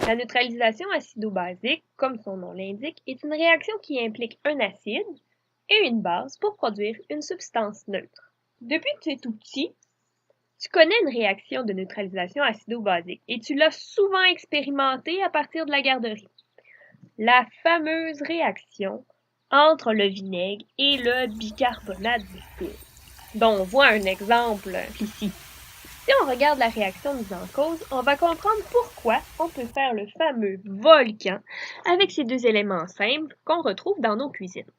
La neutralisation acido-basique, comme son nom l'indique, est une réaction qui implique un acide et une base pour produire une substance neutre. Depuis que tu es tout petit, tu connais une réaction de neutralisation acido-basique et tu l'as souvent expérimentée à partir de la garderie. La fameuse réaction entre le vinaigre et le bicarbonate de soude, dont on voit un exemple ici. Si on regarde la réaction mise en cause, on va comprendre pourquoi on peut faire le fameux volcan avec ces deux éléments simples qu'on retrouve dans nos cuisines.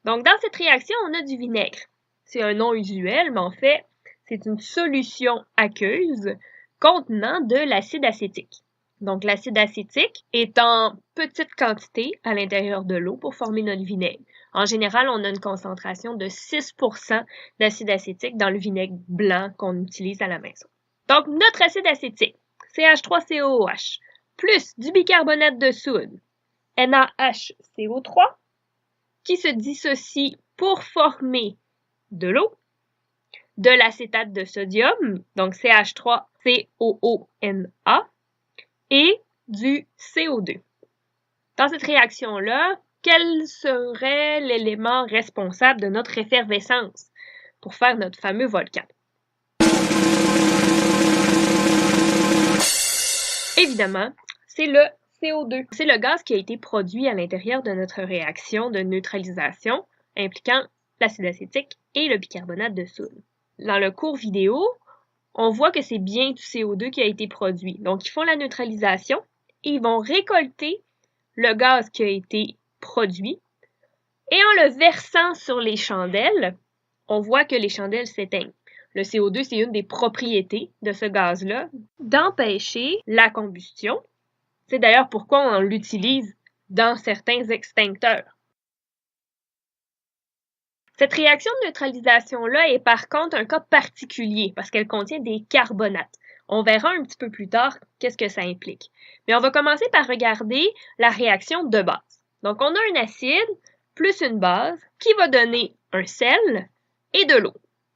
Donc, dans cette réaction, on a du vinaigre. C'est un nom usuel, mais en fait, c'est une solution aqueuse contenant de l'acide acétique. Donc, l'acide acétique est en petite quantité à l'intérieur de l'eau pour former notre vinaigre. En général, on a une concentration de 6% d'acide acétique dans le vinaigre blanc qu'on utilise à la maison. Donc, notre acide acétique, CH3COOH, plus du bicarbonate de soude, NaHCO3, qui se dissocie pour former de l'eau, de l'acétate de sodium, donc CH3COONA, et du CO2. Dans cette réaction-là, quel serait l'élément responsable de notre effervescence pour faire notre fameux volcan? Évidemment, c'est le CO2. C'est le gaz qui a été produit à l'intérieur de notre réaction de neutralisation impliquant l'acide acétique et le bicarbonate de soude. Dans le cours vidéo, on voit que c'est bien du CO2 qui a été produit. Donc, ils font la neutralisation et ils vont récolter le gaz qui a été produit. Et en le versant sur les chandelles, on voit que les chandelles s'éteignent. Le CO2, c'est une des propriétés de ce gaz-là, d'empêcher la combustion. C'est d'ailleurs pourquoi on l'utilise dans certains extincteurs. Cette réaction de neutralisation-là est par contre un cas particulier parce qu'elle contient des carbonates. On verra un petit peu plus tard qu'est-ce que ça implique. Mais on va commencer par regarder la réaction de base. Donc, on a un acide plus une base qui va donner un sel et de l'eau.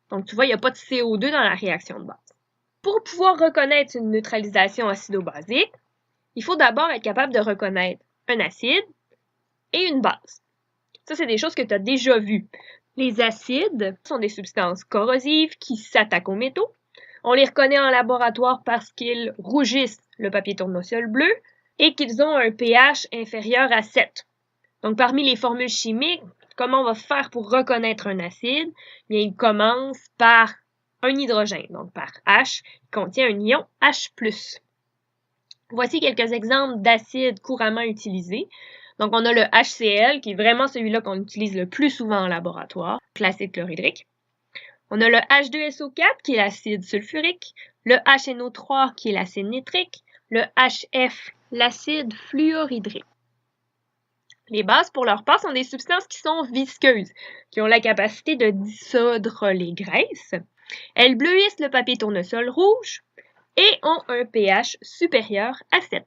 Donc, tu vois, il n'y a pas de CO2 dans la réaction de base. Pour pouvoir reconnaître une neutralisation acido-basique, il faut d'abord être capable de reconnaître un acide et une base. Ça, c'est des choses que tu as déjà vues. Les acides sont des substances corrosives qui s'attaquent aux métaux. On les reconnaît en laboratoire parce qu'ils rougissent le papier tournesol bleu et qu'ils ont un pH inférieur à 7. Donc, parmi les formules chimiques, comment on va faire pour reconnaître un acide? Bien, il commence par un hydrogène, donc par H, qui contient un ion H+. Voici quelques exemples d'acides couramment utilisés. Donc, on a le HCl, qui est vraiment celui-là qu'on utilise le plus souvent en laboratoire, l'acide chlorhydrique. On a le H2SO4, qui est l'acide sulfurique, le HNO3, qui est l'acide nitrique, le HF, l'acide fluorhydrique. Les bases, pour leur part, sont des substances qui sont visqueuses, qui ont la capacité de dissoudre les graisses. Elles bleuissent le papier tournesol rouge et ont un pH supérieur à 7.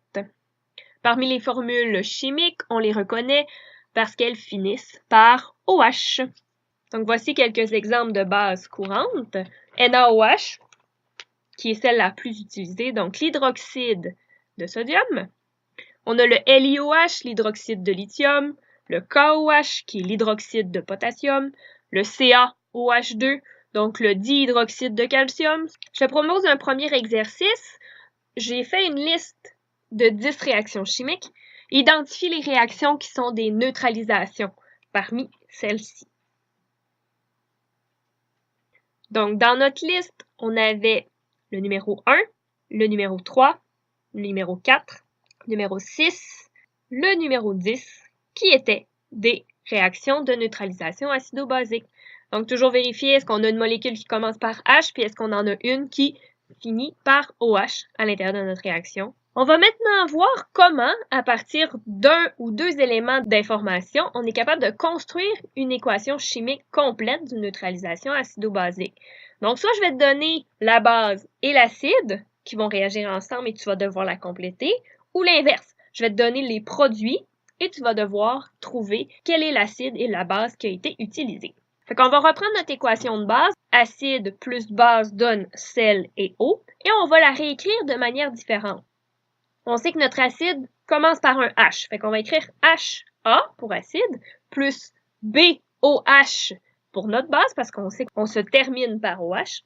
Parmi les formules chimiques, on les reconnaît parce qu'elles finissent par OH. Donc, voici quelques exemples de bases courantes. NaOH, qui est celle la plus utilisée, donc l'hydroxyde de sodium. On a le LiOH, l'hydroxyde de lithium, le KOH, qui est l'hydroxyde de potassium, le CaOH2, donc le dihydroxyde de calcium. Je te propose un premier exercice. J'ai fait une liste de 10 réactions chimiques. Identifie les réactions qui sont des neutralisations parmi celles-ci. Donc, dans notre liste, on avait le numéro 1, le numéro 3, le numéro 4, le numéro 6, le numéro 10, qui étaient des réactions de neutralisation acido-basique. Donc, toujours vérifier est-ce qu'on a une molécule qui commence par H, puis est-ce qu'on en a une qui finit par OH à l'intérieur de notre réaction. On va maintenant voir comment, à partir d'un ou deux éléments d'information, on est capable de construire une équation chimique complète d'une neutralisation acido-basique. Donc, soit je vais te donner la base et l'acide qui vont réagir ensemble et tu vas devoir la compléter, ou l'inverse, je vais te donner les produits et tu vas devoir trouver quel est l'acide et la base qui a été utilisée. Fait qu'on va reprendre notre équation de base. Acide plus base donne sel et eau. Et on va la réécrire de manière différente. On sait que notre acide commence par un H. Fait qu'on va écrire HA pour acide, plus BOH pour notre base, parce qu'on sait qu'on se termine par OH.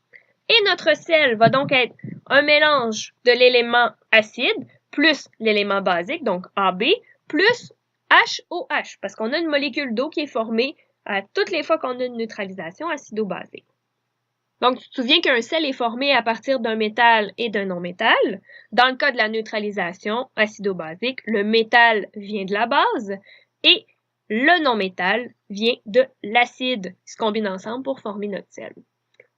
Et notre sel va donc être un mélange de l'élément acide plus l'élément basique, donc AB, plus HOH, parce qu'on a une molécule d'eau qui est formée à toutes les fois qu'on a une neutralisation acido-basique. Donc, tu te souviens qu'un sel est formé à partir d'un métal et d'un non-métal. Dans le cas de la neutralisation acido-basique, le métal vient de la base et le non-métal vient de l'acide. Ils se combinent ensemble pour former notre sel.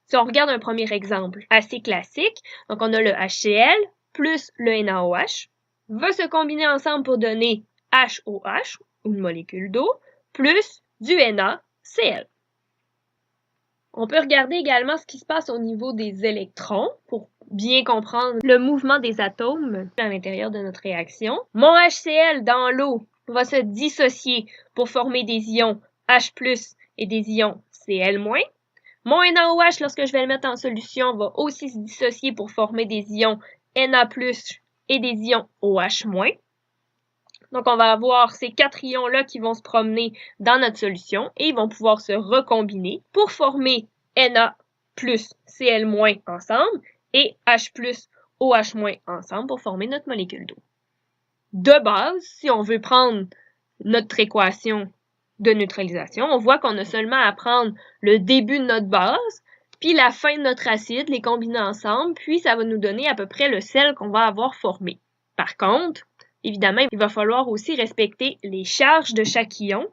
Si on regarde un premier exemple assez classique, donc on a le HCl plus le NaOH, va se combiner ensemble pour donner HOH, une molécule d'eau, plus du NaCl. On peut regarder également ce qui se passe au niveau des électrons pour bien comprendre le mouvement des atomes à l'intérieur de notre réaction. Mon HCl dans l'eau va se dissocier pour former des ions H+, et des ions Cl-. Mon NaOH, lorsque je vais le mettre en solution, va aussi se dissocier pour former des ions Na+, et des ions OH-. Donc, on va avoir ces 4 ions-là qui vont se promener dans notre solution et ils vont pouvoir se recombiner pour former Na plus Cl- ensemble et H plus OH- ensemble pour former notre molécule d'eau. De base, si on veut prendre notre équation de neutralisation, on voit qu'on a seulement à prendre le début de notre base puis la fin de notre acide, les combiner ensemble, puis ça va nous donner à peu près le sel qu'on va avoir formé. Par contre, évidemment, il va falloir aussi respecter les charges de chaque ion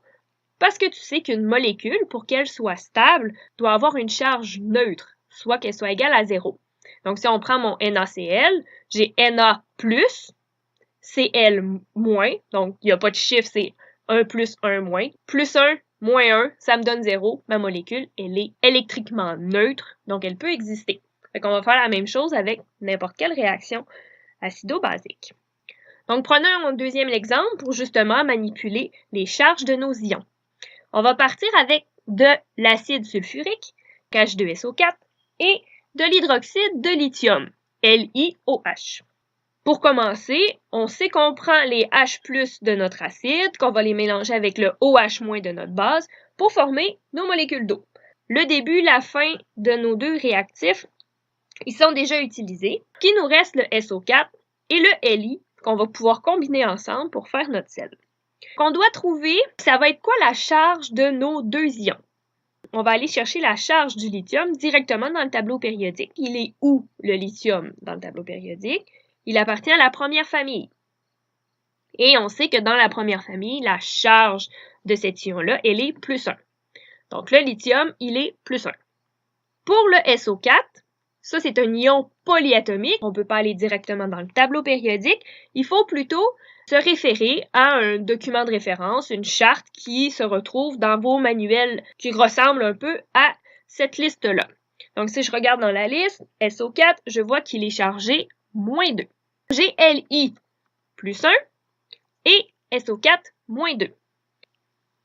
parce que tu sais qu'une molécule, pour qu'elle soit stable, doit avoir une charge neutre, soit qu'elle soit égale à 0. Donc, si on prend mon NaCl, j'ai Na plus, Cl moins, donc il n'y a pas de chiffre, c'est 1 plus 1 moins, plus 1 moins 1, ça me donne 0. Ma molécule, elle est électriquement neutre, donc elle peut exister. Fait qu'on va faire la même chose avec n'importe quelle réaction acido-basique. Donc, prenons un deuxième exemple pour justement manipuler les charges de nos ions. On va partir avec de l'acide sulfurique, H2SO4, et de l'hydroxyde de lithium, LiOH. Pour commencer, on sait qu'on prend les H+ de notre acide, qu'on va les mélanger avec le OH- de notre base pour former nos molécules d'eau. Le début, la fin de nos deux réactifs, ils sont déjà utilisés. Il nous reste le SO4 et le Li qu'on va pouvoir combiner ensemble pour faire notre sel. Qu'on doit trouver, ça va être quoi la charge de nos deux ions? On va aller chercher la charge du lithium directement dans le tableau périodique. Il est où le lithium dans le tableau périodique? Il appartient à la première famille. Et on sait que dans la première famille, la charge de cet ion-là, elle est plus 1. Donc le lithium, il est plus 1. Pour le SO4, ça c'est un ion polyatomique. On ne peut pas aller directement dans le tableau périodique. Il faut plutôt se référer à un document de référence, une charte qui se retrouve dans vos manuels qui ressemble un peu à cette liste-là. Donc si je regarde dans la liste, SO4, je vois qu'il est chargé moins 2. J'ai Li plus 1 et SO4 moins 2.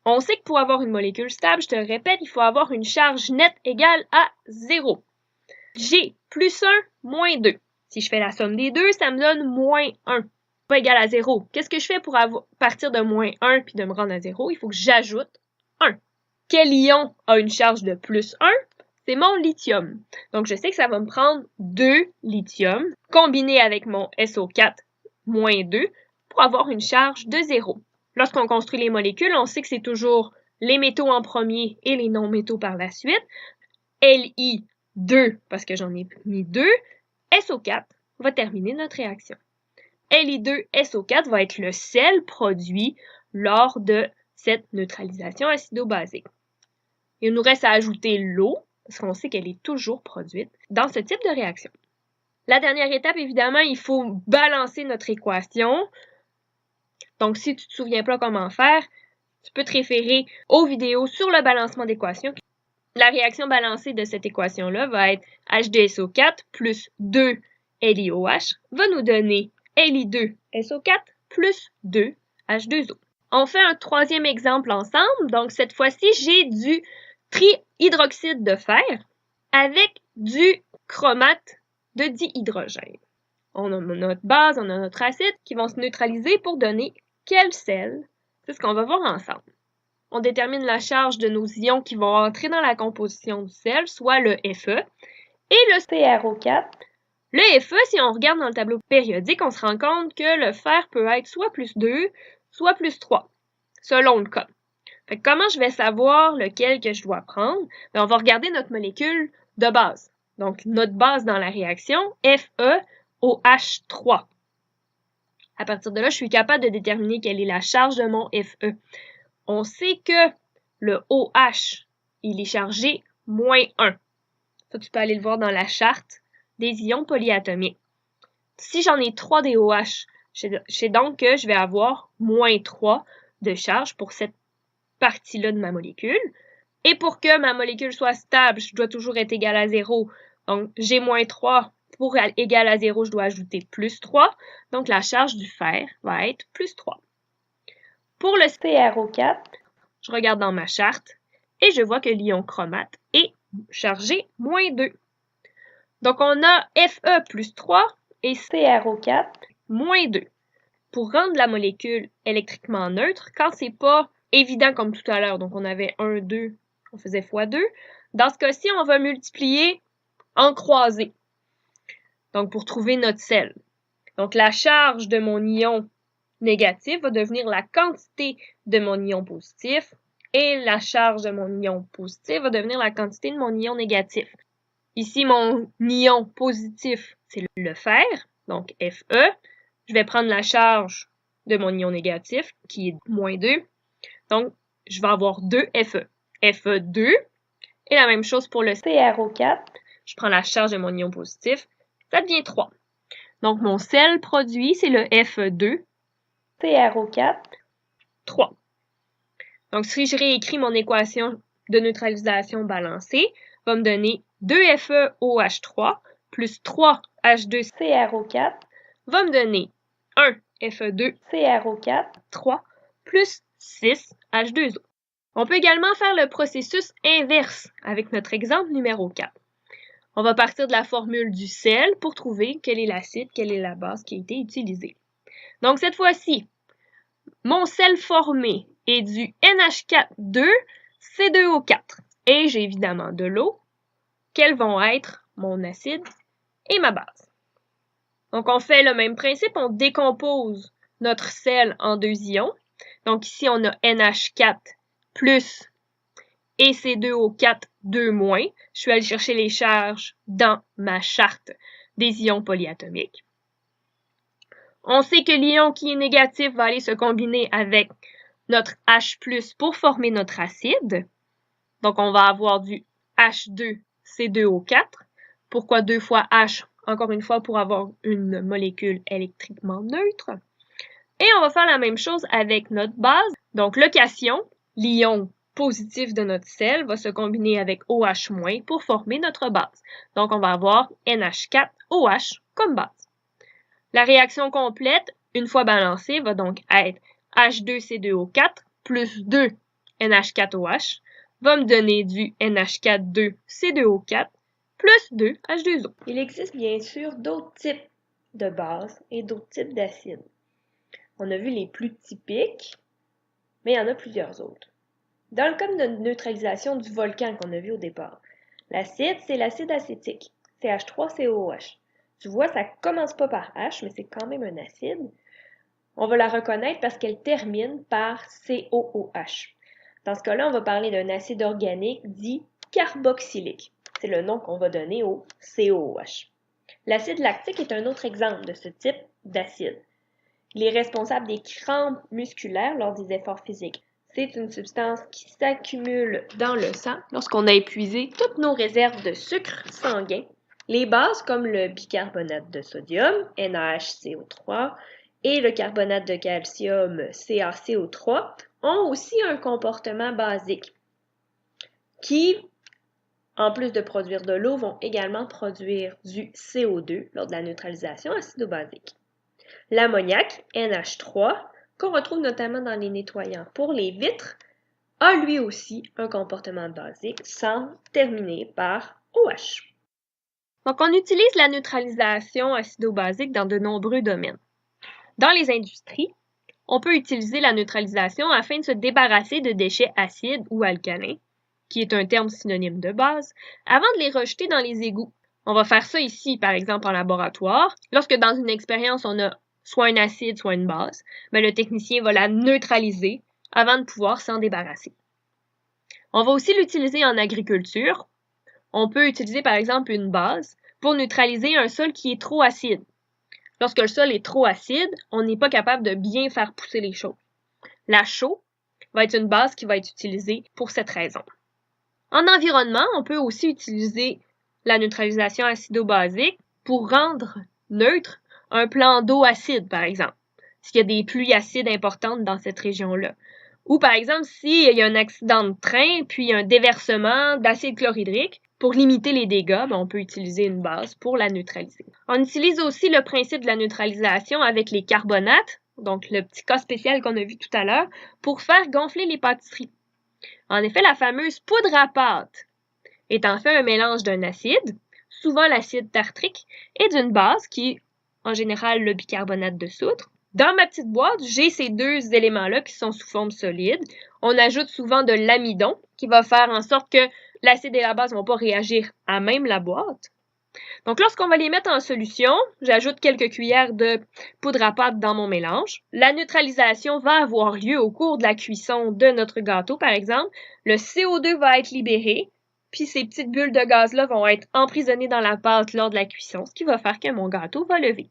On sait que pour avoir une molécule stable, je te le répète, il faut avoir une charge nette égale à 0. J'ai plus 1 moins 2. Si je fais la somme des deux, ça me donne moins 1. Pas égal à 0. Qu'est-ce que je fais pour partir de moins 1 puis de me rendre à 0? Il faut que j'ajoute 1. Quel ion a une charge de plus 1? C'est mon lithium. Donc, je sais que ça va me prendre 2 lithium combiné avec mon SO4 moins 2 pour avoir une charge de 0. Lorsqu'on construit les molécules, on sait que c'est toujours les métaux en premier et les non-métaux par la suite. Li2, parce que j'en ai mis 2. SO4 va terminer notre réaction. Li2SO4 va être le sel produit lors de cette neutralisation acido-basique. Il nous reste à ajouter l'eau, parce qu'on sait qu'elle est toujours produite dans ce type de réaction. La dernière étape, évidemment, il faut balancer notre équation. Donc, si tu ne te souviens pas comment faire, tu peux te référer aux vidéos sur le balancement d'équation. La réaction balancée de cette équation-là va être H2SO4 plus 2 LiOH va nous donner Li2SO4 plus 2 H2O. On fait un troisième exemple ensemble. Donc, cette fois-ci, j'ai du trihydroxyde de fer avec du chromate de dihydrogène. On a notre base, on a notre acide qui vont se neutraliser pour donner quel sel? C'est ce qu'on va voir ensemble. On détermine la charge de nos ions qui vont entrer dans la composition du sel, soit le Fe et le CrO4. Le Fe, si on regarde dans le tableau périodique, on se rend compte que le fer peut être soit plus 2, soit plus 3, selon le cas. Fait que comment je vais savoir lequel que je dois prendre? Bien, on va regarder notre molécule de base. Donc, notre base dans la réaction, FeOH3. À partir de là, je suis capable de déterminer quelle est la charge de mon Fe. On sait que le OH, il est chargé -1. Ça, tu peux aller le voir dans la charte des ions polyatomiques. Si j'en ai 3 des OH, je sais donc que je vais avoir -3 de charge pour cette partie-là de ma molécule. Et pour que ma molécule soit stable, je dois toujours être égal à 0. Donc, j'ai -3. Pour égal à 0, je dois ajouter +3. Donc, la charge du fer va être +3. Pour le CrO4, je regarde dans ma charte et je vois que l'ion chromate est chargé -2. Donc, on a Fe plus 3 et CrO4 -2. Pour rendre la molécule électriquement neutre, quand c'est pas évident comme tout à l'heure, donc on avait 1, 2, on faisait x2, dans ce cas-ci, on va multiplier en croisée. Donc, pour trouver notre sel. Donc, la charge de mon ion négatif va devenir la quantité de mon ion positif et la charge de mon ion positif va devenir la quantité de mon ion négatif. Ici, mon ion positif, c'est le fer, donc Fe. Je vais prendre la charge de mon ion négatif, qui est -2. Donc, je vais avoir 2 Fe. Fe2. Et la même chose pour le CrO4. Je prends la charge de mon ion positif. Ça devient 3. Donc, mon sel produit, c'est le Fe2. CrO4. 3. Donc, si je réécris mon équation de neutralisation balancée, va me donner 2 FeOH3 plus 3 H2CrO4 va me donner 1 Fe2CrO4 3 plus 6 H2O. On peut également faire le processus inverse avec notre exemple numéro 4. On va partir de la formule du sel pour trouver quel est l'acide, quelle est la base qui a été utilisée. Donc cette fois-ci, mon sel formé est du NH4,2C2O4 et j'ai évidemment de l'eau. Quels vont être mon acide et ma base? Donc on fait le même principe, on décompose notre sel en 2 ions. Donc ici on a NH4 plus et C2O4 2-. Je suis allée chercher les charges dans ma charte des ions polyatomiques. On sait que l'ion qui est négatif va aller se combiner avec notre H+ pour former notre acide. Donc, on va avoir du H2C2O4. Pourquoi 2 fois H? Encore une fois, pour avoir une molécule électriquement neutre. Et on va faire la même chose avec notre base. Donc, le cation, l'ion positif de notre sel, va se combiner avec OH- pour former notre base. Donc, on va avoir NH4OH comme base. La réaction complète, une fois balancée, va donc être H2C2O4 plus 2 NH4OH va me donner du NH4,2C2O4 plus 2 H2O. Il existe bien sûr d'autres types de bases et d'autres types d'acides. On a vu les plus typiques, mais il y en a plusieurs autres. Dans le cas de neutralisation du volcan qu'on a vu au départ, l'acide, c'est l'acide acétique, CH3COOH. Tu vois, ça commence pas par H, mais c'est quand même un acide. On va la reconnaître parce qu'elle termine par COOH. Dans ce cas-là, on va parler d'un acide organique dit carboxylique. C'est le nom qu'on va donner au COOH. L'acide lactique est un autre exemple de ce type d'acide. Il est responsable des crampes musculaires lors des efforts physiques. C'est une substance qui s'accumule dans le sang lorsqu'on a épuisé toutes nos réserves de sucre sanguin. Les bases comme le bicarbonate de sodium, NaHCO3, et le carbonate de calcium, CaCO3, ont aussi un comportement basique qui, en plus de produire de l'eau, vont également produire du CO2 lors de la neutralisation acido-basique. L'ammoniac, NH3, qu'on retrouve notamment dans les nettoyants pour les vitres, a lui aussi un comportement basique sans terminer par OH. Donc, on utilise la neutralisation acido-basique dans de nombreux domaines. Dans les industries, on peut utiliser la neutralisation afin de se débarrasser de déchets acides ou alcalins, qui est un terme synonyme de base, avant de les rejeter dans les égouts. On va faire ça ici, par exemple, en laboratoire. Lorsque dans une expérience, on a soit un acide, soit une base, le technicien va la neutraliser avant de pouvoir s'en débarrasser. On va aussi l'utiliser en agriculture. On peut utiliser, par exemple, une base pour neutraliser un sol qui est trop acide. Lorsque le sol est trop acide, on n'est pas capable de bien faire pousser les choses. La chaux va être une base qui va être utilisée pour cette raison. En environnement, on peut aussi utiliser la neutralisation acido-basique pour rendre neutre un plan d'eau acide, par exemple, s'il y a des pluies acides importantes dans cette région-là. Ou par exemple, s'il y a un accident de train, puis un déversement d'acide chlorhydrique, pour limiter les dégâts, on peut utiliser une base pour la neutraliser. On utilise aussi le principe de la neutralisation avec les carbonates, donc le petit cas spécial qu'on a vu tout à l'heure, pour faire gonfler les pâtisseries. En effet, la fameuse poudre à pâte est en fait un mélange d'un acide, souvent l'acide tartrique, et d'une base qui est en général le bicarbonate de soude. Dans ma petite boîte, j'ai ces deux éléments-là qui sont sous forme solide. On ajoute souvent de l'amidon qui va faire en sorte que l'acide et la base ne vont pas réagir à même la boîte. Donc, lorsqu'on va les mettre en solution, j'ajoute quelques cuillères de poudre à pâte dans mon mélange. La neutralisation va avoir lieu au cours de la cuisson de notre gâteau, par exemple. Le CO2 va être libéré, puis ces petites bulles de gaz-là vont être emprisonnées dans la pâte lors de la cuisson, ce qui va faire que mon gâteau va lever.